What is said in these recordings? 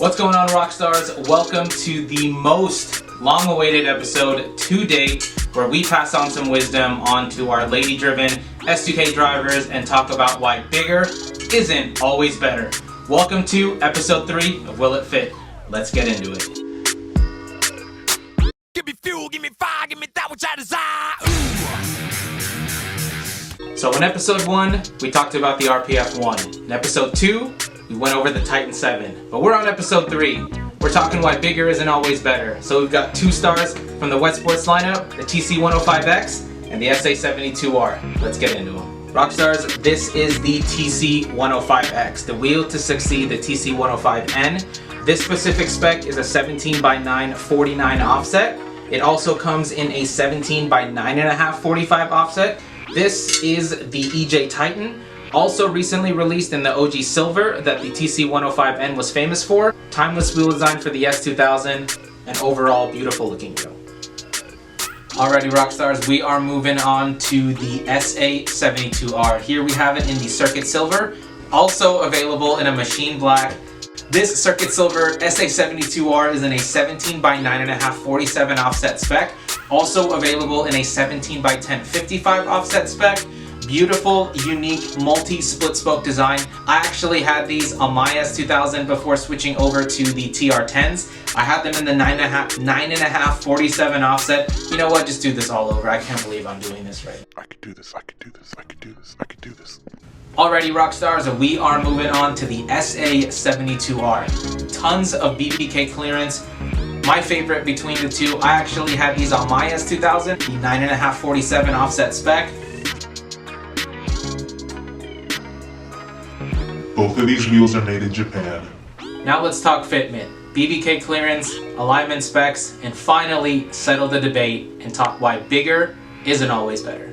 What's going on, Rockstars? Welcome to the most long-awaited episode to date, where we pass on some wisdom onto our lady-driven S2K drivers and talk about why bigger isn't always better. Welcome to episode 3 of Will It Fit? Let's get into it. Give me fuel, give me fire, give me that which I desire. So in episode 1, we talked about the RPF1. In episode 2, we went over the Titan 7. But we're on episode 3. We're talking why bigger isn't always better. So we've got 2 stars from the WedsSport lineup, the TC105X and the SA72R. Let's get into them. Rockstars, this is the TC105X, the wheel to succeed the TC105N. This specific spec is a 17x9 49 offset. It also comes in a 17x 9.5 45 offset. This is the EJ Titan, also recently released in the OG Silver that the TC105N was famous for. Timeless wheel design for the S2000, and overall beautiful looking wheel. Alrighty, Rockstars, we are moving on to the SA72R. Here we have it in the Circuit Silver, also available in a Machine Black. This Circuit Silver SA72R is in a 17x 9.5 47 offset spec, also available in a 17x10 55 offset spec. Beautiful, unique, multi-split spoke design. I actually had these on my S2000 before switching over to the TR10s. I had them in the 9.5 47 offset. You know what, just do this all over. I can't believe I'm doing this right. I could do this, I could do this, I could do this, I could do this. Alrighty, Rockstars, we are moving on to the SA72R. Tons of BBK clearance. My favorite between the two, I actually had these on my S2000, the 9.5 47 offset spec. Both of these wheels are made in Japan. Now let's talk fitment, BBK clearance, alignment specs, and finally settle the debate and talk why bigger isn't always better.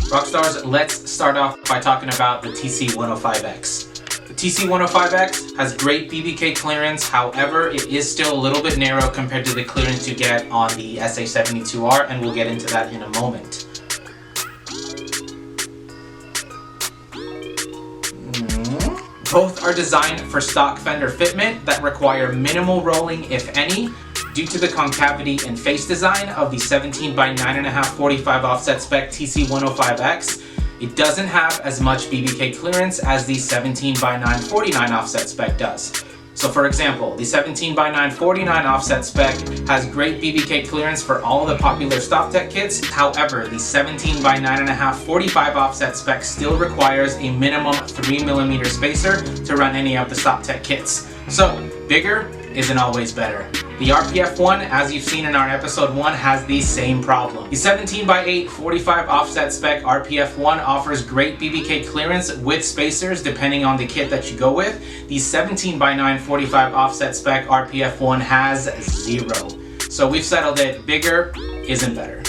Rockstars, let's start off by talking about the TC105X. The TC105X has great BBK clearance, however, it is still a little bit narrow compared to the clearance you get on the SA72R, and we'll get into that in a moment. Both are designed for stock fender fitment that require minimal rolling, if any, due to the concavity and face design of the 17x 9.5 45 offset spec TC105X. It doesn't have as much BBK clearance as the 17x 9 49 offset spec does. So for example, the 17x 9 49 offset spec has great BBK clearance for all the popular StopTech kits. However, the 17x 9.5 45 offset spec still requires a minimum 3mm spacer to run any of the StopTech kits. So bigger isn't always better. The RPF1, as you've seen in our episode 1, has the same problem. The 17x8 45 offset spec RPF1 offers great BBK clearance with spacers depending on the kit that you go with. The 17x 9 45 offset spec RPF1 has 0. So we've settled it, bigger isn't better.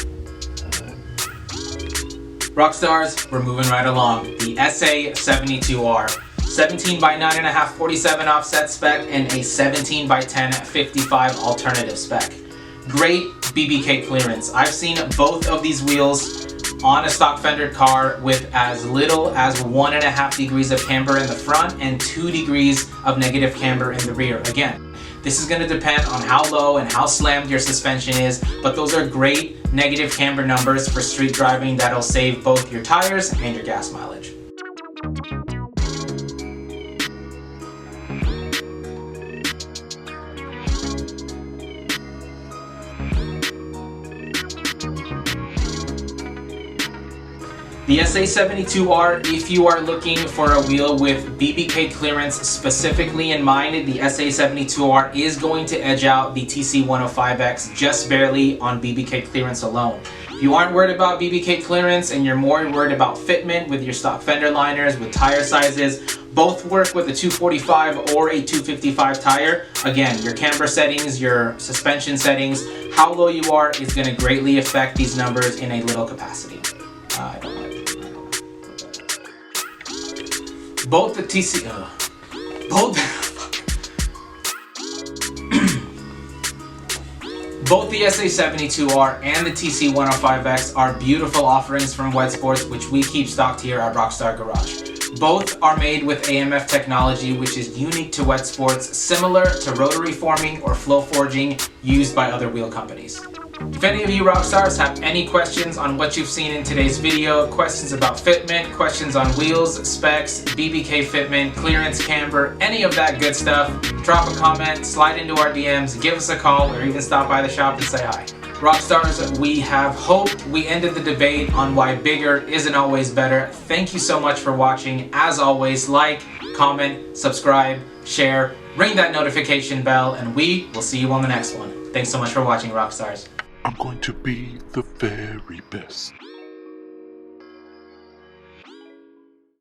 Rockstars, we're moving right along. The SA72R. 17x 9.5 47 offset spec and a 17x10 55 alternative spec. Great BBK clearance. I've seen both of these wheels on a stock fender car with as little as 1.5 degrees of camber in the front and 2 degrees of negative camber in the rear. Again, this is going to depend on how low and how slammed your suspension is, but those are great negative camber numbers for street driving that'll save both your tires and your gas mileage. The SA72R, if you are looking for a wheel with BBK clearance specifically in mind, the SA72R is going to edge out the TC105X just barely on BBK clearance alone. If you aren't worried about BBK clearance and you're more worried about fitment with your stock fender liners, with tire sizes, both work with a 245 or a 255 tire. Again, your camber settings, your suspension settings, how low you are is going to greatly affect these numbers in a little capacity. I don't like it. Both the Both the SA72R and the TC105X are beautiful offerings from WedsSport, which we keep stocked here at Rockstar Garage. Both are made with AMF technology, which is unique to WedsSports, similar to rotary forming or flow forging used by other wheel companies. If any of you Rockstars have any questions on what you've seen in today's video, questions about fitment, questions on wheels, specs, BBK fitment, clearance, camber, any of that good stuff, drop a comment, slide into our DMs, give us a call, or even stop by the shop and say hi. Rockstars, we have hope. We ended the debate on why bigger isn't always better. Thank you so much for watching. As always, like, comment, subscribe, share, ring that notification bell, and we will see you on the next one. Thanks so much for watching, Rockstars. I'm going to be the very best.